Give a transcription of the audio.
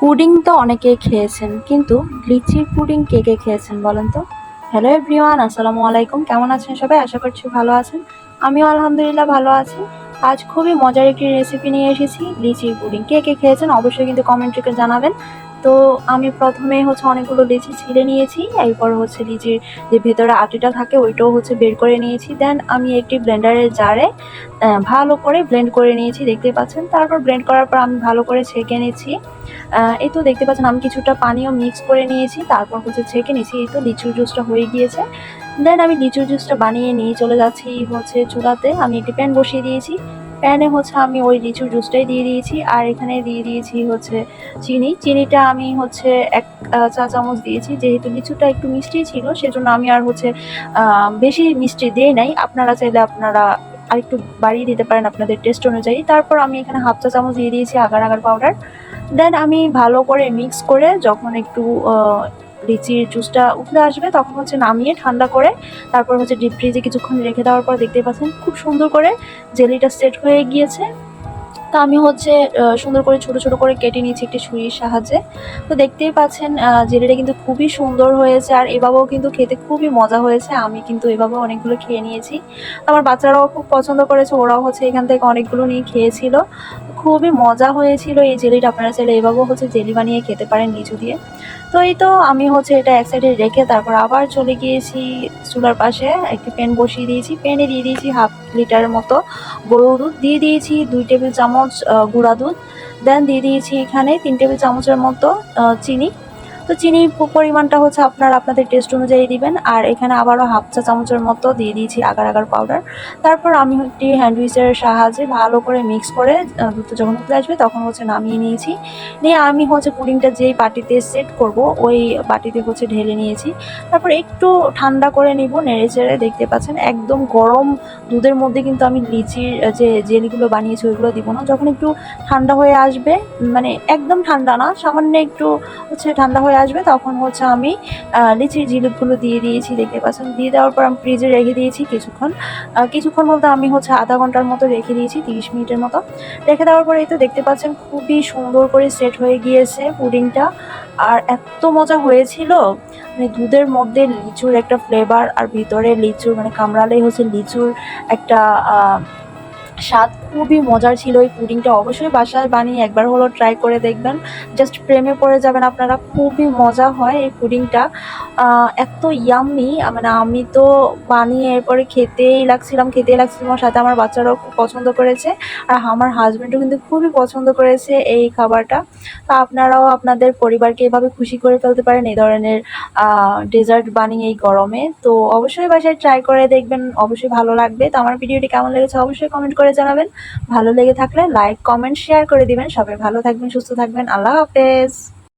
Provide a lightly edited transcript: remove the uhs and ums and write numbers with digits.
Pudding তো অনেকেই খেয়েছেন, কিন্তু লিচির পুডিং কে কে খেয়েছেন বলেন তো? হ্যালো এভরিওয়ান, আসসালামু আলাইকুম। কেমন আছেন সবাই? আশা করছি ভালো আছেন। আমিও আলহামদুলিল্লাহ ভালো আছি। আজ খুবই মজার একটি রেসিপি নিয়ে এসেছি, লিচির পুডিং। কে কে খেয়েছেন অবশ্যই কিন্তু কমেন্টে জানাবেন। তো আমি প্রথমেই অনেকগুলো লিচি ছিলে নিয়েছি, এরপর লিচির যে ভেতরে আটিটা থাকে ওইটাও বের করে নিয়েছি। দেন আমি একটি ব্লেন্ডারের জারে ভালো করে ব্লেন্ড করে নিয়েছি, দেখতে পাচ্ছেন। তারপর ব্লেন্ড করার পর আমি ভালো করে ছেঁকে নিয়েছি। এই তো দেখতে পাচ্ছেন আমি কিছুটা পানিও মিক্স করে নিয়েছি, তারপর ছেঁকে নিয়েছি। এই তো লিচুর জুসটা হয়ে গিয়েছে। দেন আমি লিচুর জুসটা বানিয়ে নিয়ে চলে যাচ্ছি চুলাতে। আমি একটি প্যান বসিয়ে দিয়েছি। প্যানে আমি ওই লিচুর জুসটাই দিয়ে দিয়েছি, আর এখানে দিয়ে দিয়েছি চিনি। চিনিটা আমি 1 চা চামচ দিয়েছি। যেহেতু লিচুটা একটু মিষ্টি ছিল, সেজন্য আমি আর বেশি মিষ্টি দিই নাই। আপনারা চাইলে আপনারা আরেকটু বাড়িয়ে দিতে পারেন আপনাদের টেস্ট অনুযায়ী। তারপর আমি এখানে 1/2 চা চামচ দিয়ে দিয়েছি আগার আগার পাউডার। দেন আমি ভালো করে মিক্স করে যখন একটু লিচির জুসটা উতলে আসবে, তখন নামিয়ে ঠান্ডা করে তারপর ডিপ ফ্রিজে কিছুক্ষণ রেখে দেওয়ার পর দেখতে পাচ্ছেন খুব সুন্দর করে জেলিটা সেট হয়ে গিয়েছে। তো আমি সুন্দর করে ছোট ছোট করে কেটে নিয়েছি একটি ছুরির সাহায্যে। তো দেখতেই পাচ্ছেন জেলিটা কিন্তু খুবই সুন্দর হয়েছে, আর এভাবেও কিন্তু খেতে খুবই মজা হয়েছে। আমি কিন্তু এভাবেও অনেকগুলো খেয়ে নিয়েছি। আমার বাচ্চারাও খুব পছন্দ করেছে, ওরাও এখান থেকে অনেকগুলো নিয়ে খেয়েছিল। খুবই মজা হয়েছিল এই জেলিটা। আপনারা চাইলে এভাবেও জেলি বানিয়ে খেতে পারেন লিচু দিয়ে। তো এই তো আমি এটা এক সাইডে রেখে তারপর আবার চলে গিয়েছি চুলার পাশে। একটি প্যান বসিয়ে দিয়েছি, প্যানে দিয়ে দিয়েছি 1/2 লিটারের মতো গরুর দুধ, দিয়ে দিয়েছি 2 টেবিল চামচ গুঁড়া দুধ। দেন দিয়ে দিয়েছি এখানে 3 টেবিল চামচের মতো চিনি। তো চিনির পরিমাণটা আপনারা আপনাদের টেস্ট অনুযায়ী দিবেন। আর এখানে আবারও 1/2 চা চামচের মতো দিয়ে দিয়েছি আগার আগার পাউডার। তারপর আমি একটি হ্যান্ড উইচের সাহায্যে ভালো করে মিক্স করে দুধটা যখন উতলে আসবে তখন নামিয়ে নিয়েছি। নিয়ে আমি পুডিংটা যেই বাটিতে সেট করব ওই বাটিতে ঢেলে নিয়েছি। তারপর একটু ঠান্ডা করে নিব নেড়ে চেড়ে। দেখতে পাচ্ছেন একদম গরম দুধের মধ্যে কিন্তু আমি লিচির যে জেলিগুলো বানিয়েছি ওইগুলো দিব না। যখন একটু ঠান্ডা হয়ে আসবে, মানে একদম ঠান্ডা না, সামান্য একটু ঠান্ডা হয়ে আসবে, তখন আমি লিচির জিলিপগুলো দিয়ে দিয়েছি। দেখতে পাচ্ছেন দিয়ে দেওয়ার পর আমি ফ্রিজে রেখে দিয়েছি কিছুক্ষণ বলতে আমি আধা ঘন্টার মতো রেখে দিয়েছি, 30 মিনিটের মতো রেখে দেওয়ার পরে এই তো দেখতে পাচ্ছেন খুবই সুন্দর করে সেট হয়ে গিয়েছে পুডিংটা। আর এত মজা হয়েছিল, মানে দুধের মধ্যে লিচুর একটা ফ্লেভার, আর ভিতরে লিচুর মানে কামড়ালেই লিচুর একটা স্বাদ। খুবই মজার ছিল এই পুডিংটা। অবশ্যই বাসায় বানিয়ে একবার হলো ট্রাই করে দেখবেন, জাস্ট প্রেমে পড়ে যাবেন আপনারা। খুবই মজা হয় এই পুডিংটা, এত ইয়াম্মি। মানে আমি তো বানিয়ে এরপরে খেতেই লাগছিলাম। আমার সাথে আমার বাচ্চারাও খুব পছন্দ করেছে, আর আমার হাজব্যান্ডও কিন্তু খুবই পছন্দ করেছে এই খাবারটা। তো আপনারাও আপনাদের পরিবারকে এভাবে খুশি করে ফেলতে পারেন এই ধরনের ডেজার্ট বানিয়ে এই গরমে। তো অবশ্যই বাসায় ট্রাই করে দেখবেন, অবশ্যই ভালো লাগবে। তো আমার ভিডিওটি কেমন লেগেছে অবশ্যই কমেন্ট করে জানাবেন। ভালো লেগে থাকলে লাইক কমেন্ট শেয়ার করে দিবেন। সবাই ভালো থাকবেন, সুস্থ থাকবেন। আল্লাহ হাফেজ।